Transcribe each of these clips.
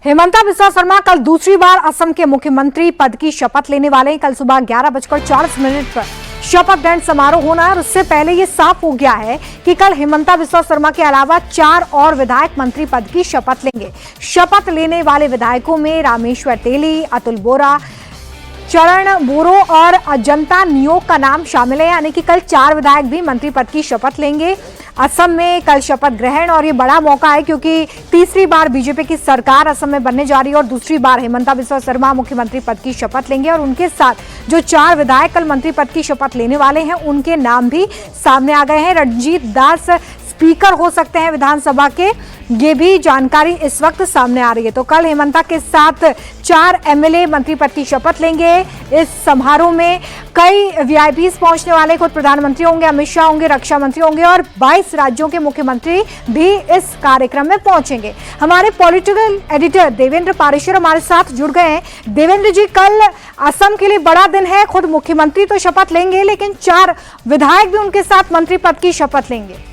हेमंता बिस्वा शर्मा कल दूसरी बार असम के मुख्यमंत्री पद की शपथ लेने वाले हैं। कल सुबह 11:40 पर शपथ ग्रहण समारोह होना है और उससे पहले ये साफ हो गया है कि कल हेमंता बिस्वा शर्मा के अलावा 4 और विधायक मंत्री पद की शपथ लेंगे। शपथ लेने वाले विधायकों में रामेश्वर तेली, अतुल बोरा, चरण बोरो और अजंता नियोग का नाम शामिल है। यानी कि कल 4 विधायक भी मंत्री पद की शपथ लेंगे। असम में कल शपथ ग्रहण और ये बड़ा मौका है क्योंकि तीसरी बार बीजेपी की सरकार असम में बनने जा रही है और दूसरी बार हेमंता बिस्वा शर्मा मुख्यमंत्री पद की शपथ लेंगे और उनके साथ जो 4 विधायक कल मंत्री पद की शपथ लेने वाले हैं उनके नाम भी सामने आ गए हैं। रणजीत दास स्पीकर हो सकते हैं विधानसभा के, ये भी जानकारी इस वक्त सामने आ रही है। तो कल हेमंता के साथ 4 एमएलए मंत्री पद की शपथ लेंगे। इस समारोह में कई वीआईपीज पहुंचने वाले, खुद प्रधानमंत्री होंगे, अमित शाह होंगे, रक्षा मंत्री होंगे और 22 राज्यों के मुख्यमंत्री भी इस कार्यक्रम में पहुंचेंगे। हमारे पॉलिटिकल एडिटर देवेंद्र पारेश्वर हमारे साथ जुड़ गए हैं। देवेंद्र जी, कल असम के लिए बड़ा दिन है। खुद मुख्यमंत्री तो शपथ लेंगे लेकिन 4 विधायक भी उनके साथ मंत्री पद की शपथ लेंगे।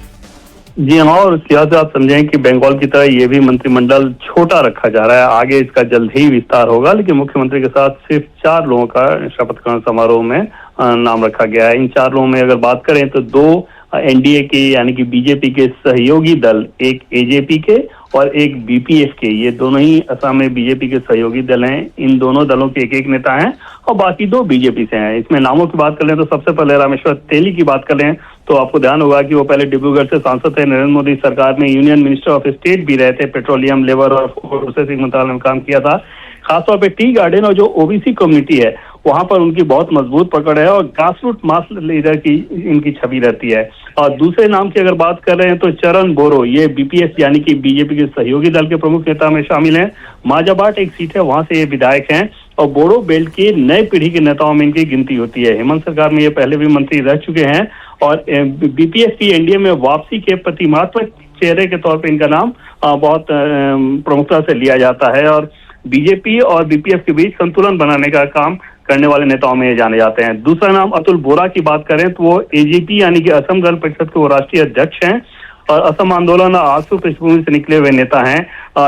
जी हाँ, और इसके से आप समझें कि बंगाल की तरह ये भी मंत्रिमंडल छोटा रखा जा रहा है। आगे इसका जल्द ही विस्तार होगा, लेकिन मुख्यमंत्री के साथ सिर्फ 4 लोगों का शपथ ग्रहण समारोह में नाम रखा गया है। इन 4 लोगों में अगर बात करें तो 2 एनडीए के यानी कि बीजेपी के सहयोगी दल, एक एजेपी के और एक बीपीएफ के, ये दोनों ही असम में बीजेपी के सहयोगी दल हैं। इन दोनों दलों के एक नेता हैं और बाकी 2 बीजेपी से हैं। इसमें नामों की बात कर लें तो सबसे पहले रामेश्वर तेली की बात कर लें तो आपको ध्यान होगा कि वो पहले डिब्रूगढ़ से सांसद थे। नरेंद्र मोदी सरकार में यूनियन मिनिस्टर ऑफ स्टेट भी रहे थे। पेट्रोलियम, लेबर और प्रोसेसिंग मंत्रालय में काम किया था। खासतौर पे टी गार्डन और जो ओबीसी कम्युनिटी है वहां पर उनकी बहुत मजबूत पकड़ है और ग्रासरूट मास लीडर की इनकी छवि रहती है। और दूसरे नाम की अगर बात कर रहे हैं तो चरण बोरो, ये बीपीएस यानी कि बीजेपी के सहयोगी दल के प्रमुख नेता में शामिल हैं। माजाबाट एक सीट है, वहां से ये विधायक हैं और बोरो बेल्ट की नई पीढ़ी के नेताओं में इनकी गिनती होती है। हेमंत सरकार में ये पहले भी मंत्री रह चुके हैं और बीपीएस की एनडीए में वापसी के प्रतिमात्मक चेहरे के तौर पर इनका नाम बहुत प्रमुखता से लिया जाता है और बीजेपी और बीपीएफ के बीच संतुलन बनाने का काम करने वाले नेताओं में जाने जाते हैं। दूसरा नाम अतुल बोरा की बात करें तो वो एजीपी यानी कि असम गण परिषद के वो राष्ट्रीय अध्यक्ष हैं और असम आंदोलन आसू पृष्ठभूमि से निकले हुए नेता हैं।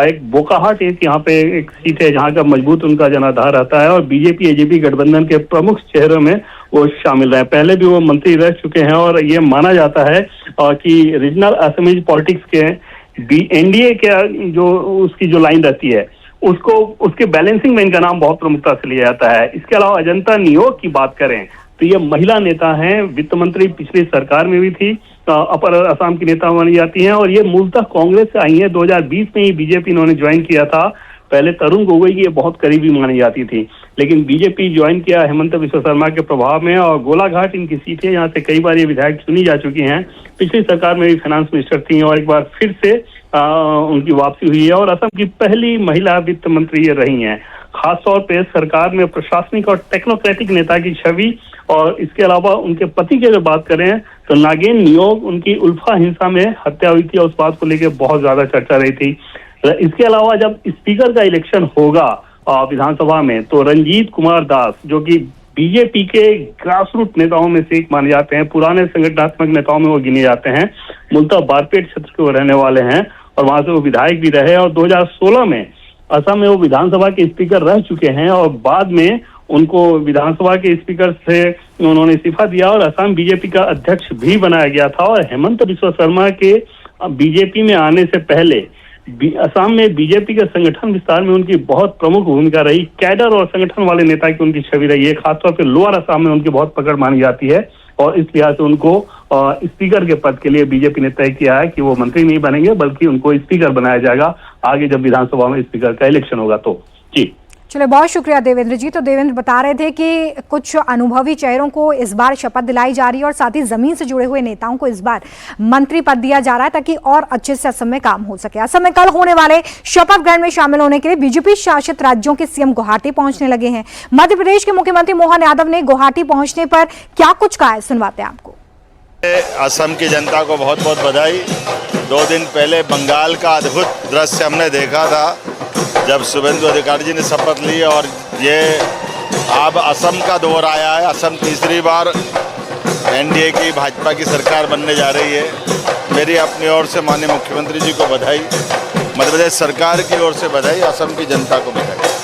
एक बोकाहाट एक यहाँ पे एक सीट है जहाँ का मजबूत उनका जनाधार रहता है और बीजेपी एजेपी गठबंधन के प्रमुख चेहरों में वो शामिल रहे। पहले भी वो मंत्री रह चुके हैं और ये माना जाता है कि रीजनल असमीज पॉलिटिक्स के एनडीए के जो उसकी जो लाइन रहती है उसको उसके बैलेंसिंग में इनका नाम बहुत प्रमुखता से लिया जाता है। इसके अलावा अजंता नियोग की बात करें तो ये महिला नेता हैं, वित्त मंत्री पिछली सरकार में भी थी, अपर असम की नेता मानी जाती हैं और ये मूलतः कांग्रेस से आई हैं। 2020 में ही बीजेपी इन्होंने ज्वाइन किया था। पहले तरुण गोगोई की ये बहुत करीबी मानी जाती थी, लेकिन बीजेपी ज्वाइन किया हेमंत बिस्वा शर्मा के प्रभाव में और गोलाघाट इनकी सीट है। यहाँ से कई बार ये विधायक चुनी जा चुकी हैं। पिछली सरकार में भी फाइनेंस मिनिस्टर थी और एक बार फिर से उनकी वापसी हुई है और असम की पहली महिला वित्त मंत्री ये रही हैं। खासतौर पे सरकार में प्रशासनिक और टेक्नोक्रेटिक नेता की छवि और इसके अलावा उनके पति की अगर बात करें तो नागेन नियोग, उनकी उल्फा हिंसा में हत्या हुई थी और उस बात को लेकर बहुत ज्यादा चर्चा रही थी। इसके अलावा जब स्पीकर का इलेक्शन होगा विधानसभा में तो रंजीत कुमार दास, जो कि बीजेपी के ग्रासरूट नेताओं में से एक माने जाते हैं, पुराने संगठनात्मक नेताओं में वो गिने जाते हैं, मूलतः बारपेट क्षेत्र के वो रहने वाले हैं और वहां से वो विधायक भी रहे और 2016 में असम में वो विधानसभा के स्पीकर रह चुके हैं और बाद में उनको विधानसभा के स्पीकर से उन्होंने इस्तीफा दिया और असम बीजेपी का अध्यक्ष भी बनाया गया था। और हेमंत बिस्वा शर्मा के बीजेपी में आने से पहले असम में बीजेपी के संगठन विस्तार में उनकी बहुत प्रमुख भूमिका रही। कैडर और संगठन वाले नेता की उनकी छवि रही है। खासतौर पर लोअर असम में उनकी बहुत पकड़ मानी जाती है और इस लिहाज से उनको स्पीकर के पद के लिए बीजेपी ने तय किया है कि वो मंत्री नहीं बनेंगे बल्कि उनको स्पीकर बनाया जाएगा आगे जब विधानसभा में स्पीकर का इलेक्शन होगा तो। जी चलिए, बहुत शुक्रिया देवेंद्र जी। तो देवेंद्र बता रहे थे कि कुछ अनुभवी चेहरों को इस बार शपथ दिलाई जा रही है और साथ ही जमीन से जुड़े हुए नेताओं को इस बार मंत्री पद दिया जा रहा है ताकि और अच्छे से असम में काम हो सके। असम में कल होने वाले शपथ ग्रहण में शामिल होने के लिए बीजेपी शासित राज्यों के सीएम गुवाहाटी पहुंचने लगे हैं। मध्य प्रदेश के मुख्यमंत्री मोहन यादव ने गुवाहाटी पहुंचने पर क्या कुछ कहा है, सुनवाते हैं आपको। असम की जनता को बहुत बहुत बधाई। 2 दिन पहले बंगाल का अद्भुत दृश्य हमने देखा था जब शुभेंदु अधिकारी जी ने शपथ ली और ये अब असम का दौर आया है। असम तीसरी बार एनडीए की भाजपा की सरकार बनने जा रही है। मेरी अपनी ओर से माननीय मुख्यमंत्री जी को बधाई, मध्य प्रदेश सरकार की ओर से बधाई, असम की जनता को बधाई।